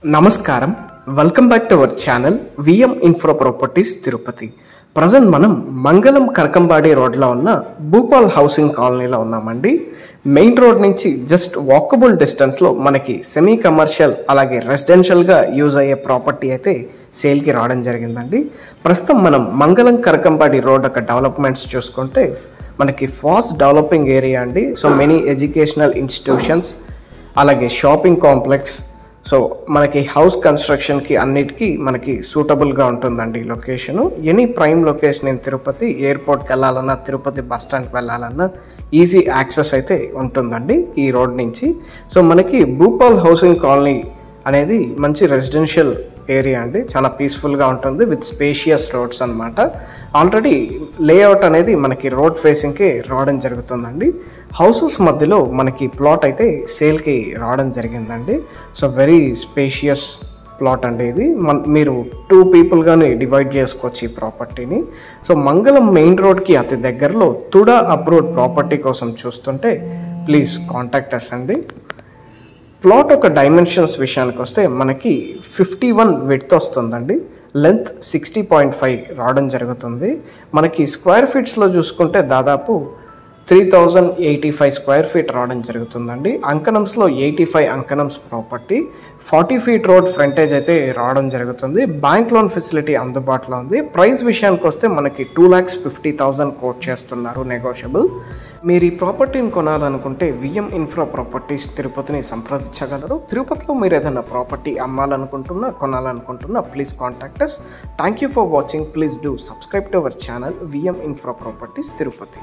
నమస్కారం. Welcome back to our channel VM infra properties Tirupati. Present మనం మంగళం కరకంబాడి రోడ్లో ఉన్న భూపాల్ హౌసింగ్ కాలనీలో ఉన్నామండి. మెయిన్ రోడ్ నుంచి జస్ట్ వాకబుల్ డిస్టెన్స్లో మనకి సెమీ కమర్షియల్ అలాగే రెసిడెన్షియల్గా యూజ్ అయ్యే ప్రాపర్టీ అయితే సేల్కి రావడం జరిగిందండి. ప్రస్తుతం మనం మంగళం కరకంబాడి రోడ్ యొక్క డెవలప్మెంట్స్ చూసుకుంటే మనకి ఫాస్ట్ డెవలపింగ్ ఏరియా అండి. సో మెనీ ఎడ్యుకేషనల్ ఇన్స్టిట్యూషన్స్ అలాగే షాపింగ్ కాంప్లెక్స్, సో మనకి హౌస్ కన్స్ట్రక్షన్కి అన్నిటికీ మనకి సూటబుల్గా ఉంటుందండి location. Any prime location in Tirupati, ఎయిర్పోర్ట్కి వెళ్ళాలన్నా తిరుపతి బస్ స్టాండ్కి వెళ్ళాలన్నా ఈజీ యాక్సెస్ అయితే ఉంటుందండి ఈ రోడ్ నుంచి. సో మనకి భూపాల్ హౌసింగ్ కాలనీ అనేది మంచి రెసిడెన్షియల్ ఏరియా అండి. చాలా పీస్ఫుల్గా ఉంటుంది విత్ స్పేషియస్ రోడ్స్ అనమాట. ఆల్రెడీ లేఅవుట్ అనేది మనకి రోడ్ ఫేసింగ్కి రావడం జరుగుతుందండి. హౌసెస్ మధ్యలో మనకి ప్లాట్ అయితే సేల్కి రావడం జరిగిందండి. సో వెరీ స్పేషియస్ ప్లాట్ అండి ఇది. మీరు 2 పీపుల్గానే డివైడ్ చేసుకోవచ్చు ఈ ప్రాపర్టీని. సో మంగళం మెయిన్ రోడ్కి అతి దగ్గరలో తుడా అప్రోడ్ ప్రాపర్టీ కోసం చూస్తుంటే ప్లీజ్ కాంటాక్ట్ అస్ అండి. ప్లాట్ యొక్క డైమెన్షన్స్ విషయానికి వస్తే మనకి 51 విడ్త్ వస్తుందండి, లెంత్ 60.5 రావడం జరుగుతుంది. మనకి స్క్వేర్ ఫీట్స్లో చూసుకుంటే దాదాపు 3085 స్క్వేర్ ఫీట్ రావడం జరుగుతుందండి. అంకణంస్లో 85 అంకణంస్ ప్రాపర్టీ, 40 ఫీట్ రోడ్ ఫ్రంటేజ్ అయితే రావడం జరుగుతుంది. బ్యాంక్ లోన్ ఫెసిలిటీ అందుబాటులో ఉంది. ప్రైస్ విషయానికి వస్తే మనకి 2,50,000 కోట్ చేస్తున్నారు, నెగోషియబుల్. మీరు ఈ ప్రాపర్టీని కొనాలనుకుంటే విఎం ఇన్ఫ్రా ప్రాపర్టీస్ తిరుపతిని సంప్రదించగలరు. తిరుపతిలో మీరు ఏదైనా ప్రాపర్టీ అమ్మాలనుకుంటున్నా కొనాలనుకుంటున్నా please contact us. Thank you for watching. Please do subscribe to our channel VM infra properties Tirupati.